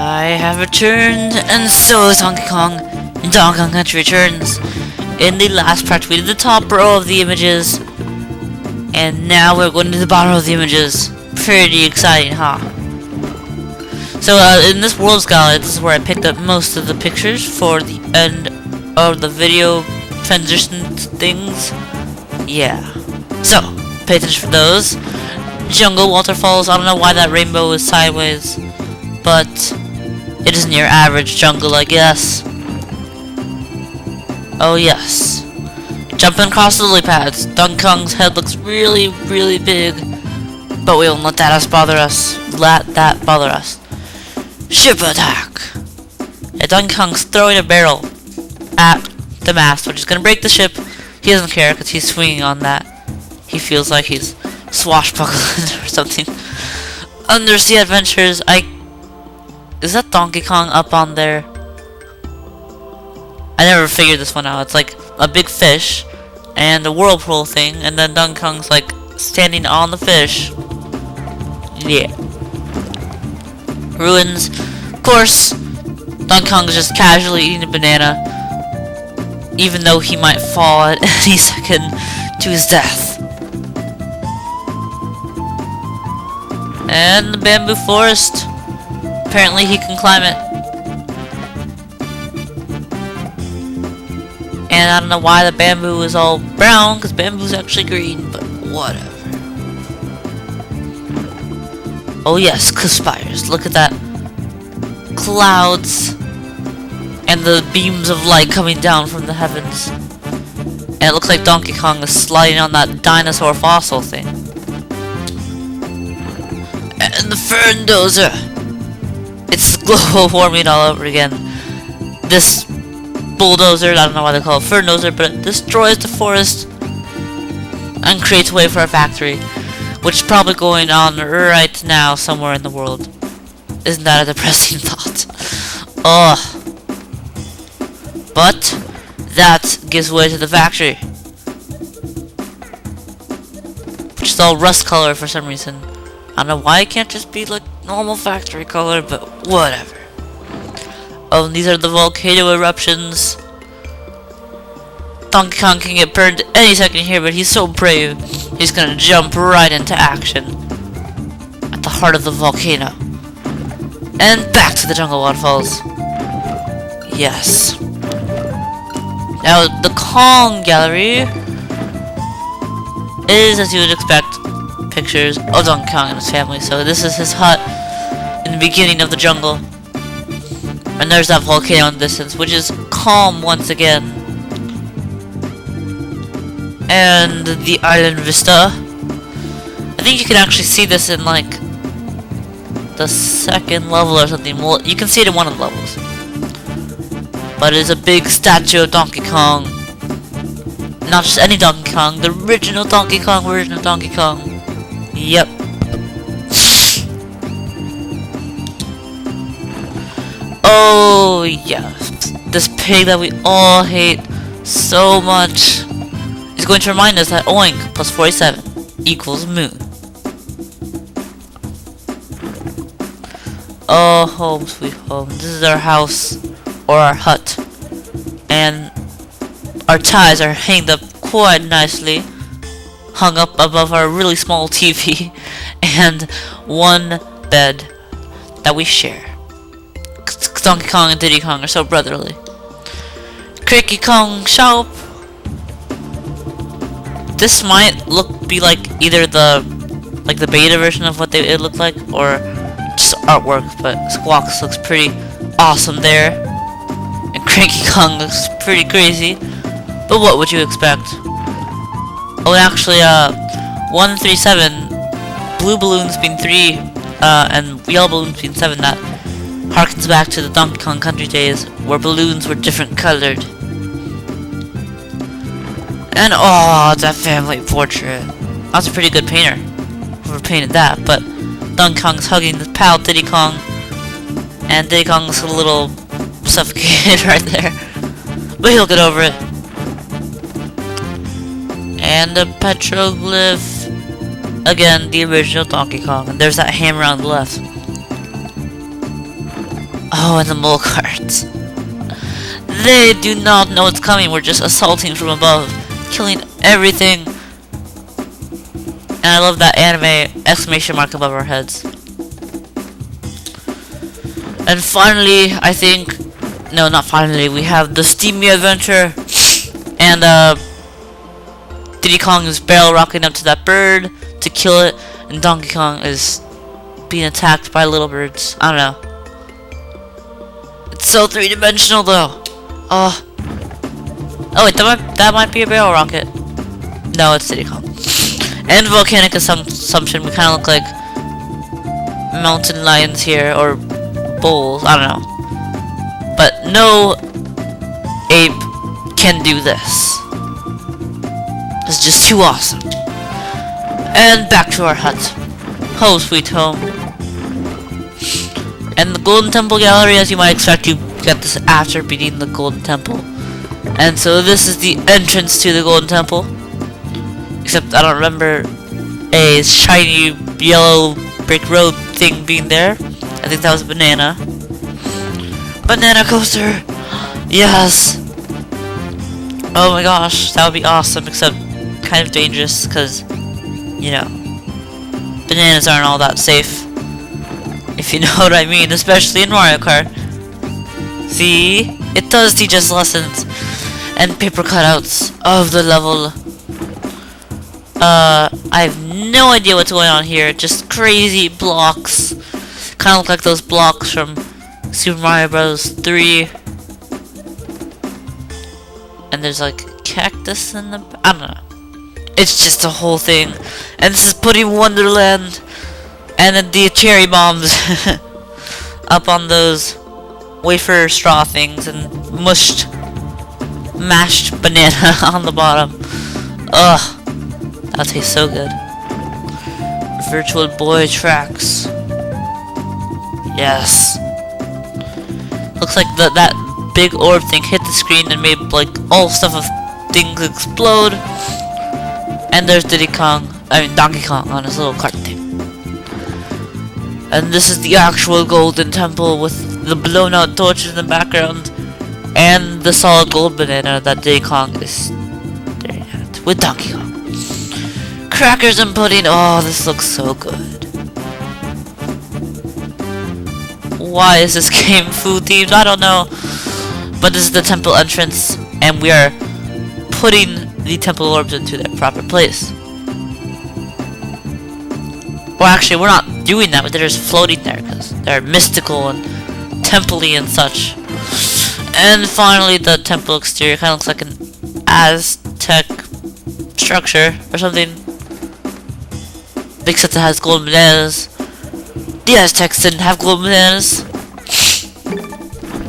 I have returned, and so is Donkey Kong. Donkey Kong Country returns. In the last part, we did the top row of the images, and now we're going to the bottom of the images. Pretty exciting, huh? So, in this Worlds Gallery, this is where I picked up most of the pictures for the end of the video transition things. Yeah. So, pay attention for those. Jungle waterfalls. I don't know why that rainbow is sideways, but it isn't your average jungle, I guess. Oh yes. Jumping across the lily pads. Donkey Kong's head looks really, really big, but we won't let that bother us. Ship attack. Yeah, Donkey Kong's throwing a barrel at the mast, which is gonna break the ship. He doesn't care because he's swinging on that. He feels like he's swashbuckling or something. Undersea adventures. Is that Donkey Kong up on there? I never figured this one out. It's like a big fish and a whirlpool thing, and then Donkey Kong's like standing on the fish. Yeah. Ruins. Of course, Donkey Kong is just casually eating a banana, even though he might fall at any second to his death. And the bamboo forest. Apparently he can climb it. And I don't know why the bamboo is all brown, because bamboo's actually green, but whatever. Oh yes, cliff spires. Look at that. Clouds. And the beams of light coming down from the heavens. And it looks like Donkey Kong is sliding on that dinosaur fossil thing. And the fern dozer. It's global warming all over again. This bulldozer, I don't know why they call it fern dozer, but it destroys the forest and creates a way for a factory, which is probably going on right now somewhere in the world. Isn't that a depressing thought? Ugh. But that gives way to the factory, which is all rust color for some reason. I don't know why it can't just be like normal factory color, but whatever. Oh, and these are the volcano eruptions. Donkey Kong can get burned any second here, but he's so brave. He's gonna jump right into action at the heart of the volcano. And back to the jungle waterfalls. Yes. Now, the Kong Gallery is, as you would expect, pictures of Donkey Kong and his family. So this is his hut in the beginning of the jungle. And there's that volcano in the distance, which is calm once again. And the island vista. I think you can actually see this in like the second level or something. Well, you can see it in one of the levels. But it is a big statue of Donkey Kong. Not just any Donkey Kong, the original Donkey Kong version of Donkey Kong. Yep. Oh yeah, this pig that we all hate so much is going to remind us that oink plus 47 equals moon. Oh, home sweet home. This is our house, or our hut, and our ties are hanged up quite nicely, hung up above our really small TV, and one bed that we share. Donkey Kong and Diddy Kong are so brotherly. Cricky Kong shop. This might be like either the beta version of what it looked like, or just artwork. But Squawks looks pretty awesome there, and Cranky Kong looks pretty crazy. But what would you expect? Oh, and actually, 137, blue balloons being 3, and yellow balloons being 7. That harkens back to the Donkey Kong Country days, where balloons were different colored. And oh, that family portrait. I was a pretty good painter. Whoever painted that, but Donkey Kong's hugging his pal Diddy Kong, and Diddy Kong's a little suffocated right there. But he'll get over it. And the petroglyph. Again, the original Donkey Kong. And there's that hammer on the left. Oh, and the mole carts. They do not know what's coming. We're just assaulting from above, killing everything. And I love that anime exclamation mark above our heads. And finally, I think, no, not finally, we have the steamy adventure. And Diddy Kong is barrel rocking up to that bird to kill it, and Donkey Kong is being attacked by little birds. I don't know. It's so three-dimensional though. Oh wait, that might be a barrel rocket. No, it's Diddy Kong. And volcanic assumption, we kind of look like mountain lions here, or bulls, I don't know. But no ape can do this. It's just too awesome. And back to our hut. Ho, sweet home. And the Golden Temple Gallery, as you might expect, you get this after beating the Golden Temple. And so this is the entrance to the Golden Temple. Except I don't remember a shiny yellow brick road thing being there. I think that was a banana. Banana coaster! Yes! Oh my gosh, that would be awesome, except kind of dangerous, because, you know, bananas aren't all that safe. If you know what I mean, especially in Mario Kart. See? It does teach us lessons. And paper cutouts of the level. I have no idea what's going on here. Just crazy blocks. Kind of look like those blocks from Super Mario Bros. 3. And there's like cactus in the... I don't know. It's just a whole thing. And this is Pudding Wonderland. And then the cherry bombs up on those wafer straw things and mashed banana on the bottom. Ugh, that tastes so good. Virtual Boy tracks. Yes. Looks like that big orb thing hit the screen and made like all stuff of things explode. And there's Donkey Kong on his little cart thing. And this is the actual Golden Temple with the blown out torches in the background. And the solid gold banana that Diddy Kong is staring at with Donkey Kong. Crackers and pudding. Oh, this looks so good. Why is this game food themed? I don't know. But this is the temple entrance, and we are putting the temple orbs into their proper place. Well, actually, we're not doing that, but they're just floating there because they're mystical and temple-y and such. And finally, the temple exterior kind of looks like an Aztec structure or something. Except it has golden bananas. The Aztecs didn't have golden bananas.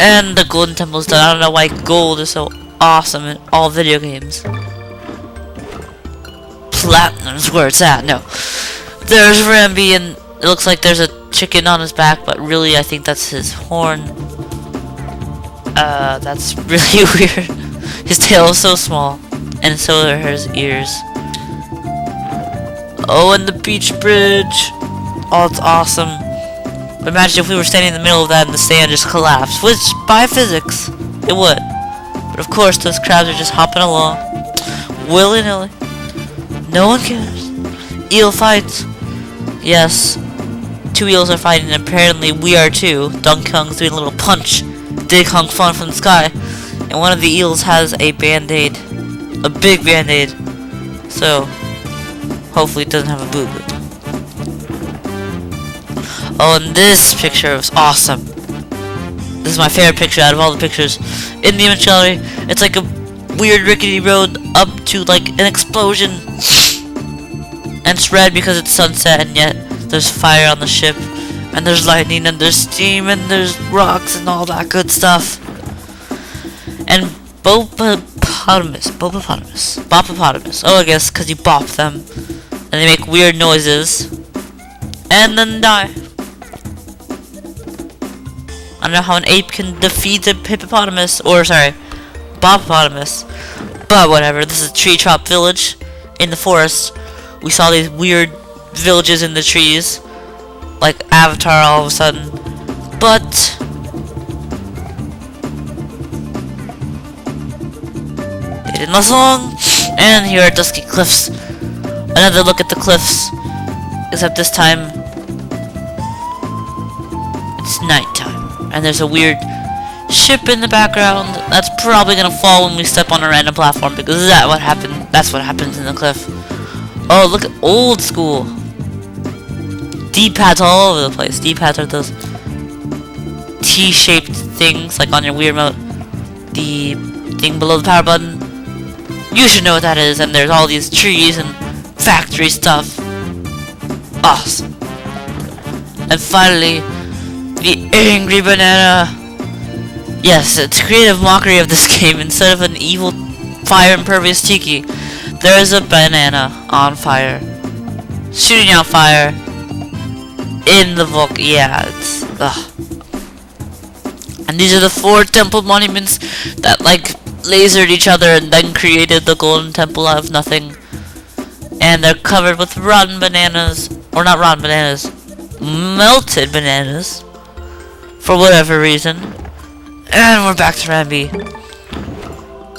And the Golden Temple's done. I don't know why gold is so awesome in all video games. Platinum's where it's at. No. There's Rambi, and it looks like there's a chicken on his back, but really I think that's his horn. That's really weird. His tail is so small, and so are his ears. Oh, and the beach bridge. Oh, it's awesome. But imagine if we were standing in the middle of that and the sand just collapsed, which, by physics, it would. But of course, those crabs are just hopping along, willy-nilly. No one cares. Eel fights. Yes, 2 eels are fighting, and apparently we are too. Donkey Kong's doing a little punch. Diddy Kong falling from the sky. And one of the eels has a band-aid. A big band-aid. So, hopefully it doesn't have a boo-boo. Oh, and this picture was awesome. This is my favorite picture out of all the pictures in the image gallery. It's like a weird rickety road up to like an explosion. And it's red because it's sunset, and yet there's fire on the ship. And there's lightning, and there's steam, and there's rocks, and all that good stuff. And Bopopotamus. Oh, I guess, because you bop them. And they make weird noises. And then die. I don't know how an ape can defeat a hippopotamus. Or, sorry, Bopopotamus. But whatever, this is Tree Chop Village in the forest. We saw these weird villages in the trees. Like Avatar all of a sudden. But indicated in the song. And here are Dusky Cliffs. Another look at the cliffs, except this time it's nighttime, and there's a weird ship in the background that's probably gonna fall when we step on a random platform, because that's what happens in the cliff. Oh, look at old school D-pads all over the place. D-pads are those T-shaped things like on your Wii remote. The thing below the power button, you should know what that is. And there's all these trees and factory stuff. Awesome. And finally, the angry banana. Yes, it's a creative mockery of this game. Instead of an evil fire impervious tiki, there is a banana on fire, shooting out fire in the volcano. Yeah, it's And these are the 4 temple monuments that like lasered each other and then created the golden temple out of nothing. And they're covered with rotten bananas, or not rotten bananas, melted bananas, for whatever reason. And we're back to Rambi.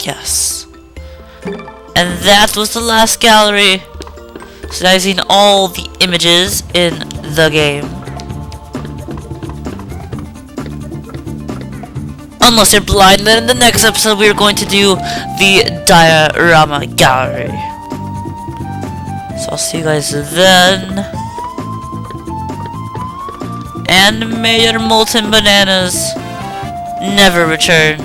Yes. And that was the last gallery. So now I've seen all the images in the game. Unless you're blind, then in the next episode we're going to do the diorama gallery. So I'll see you guys then. And may your molten bananas never return.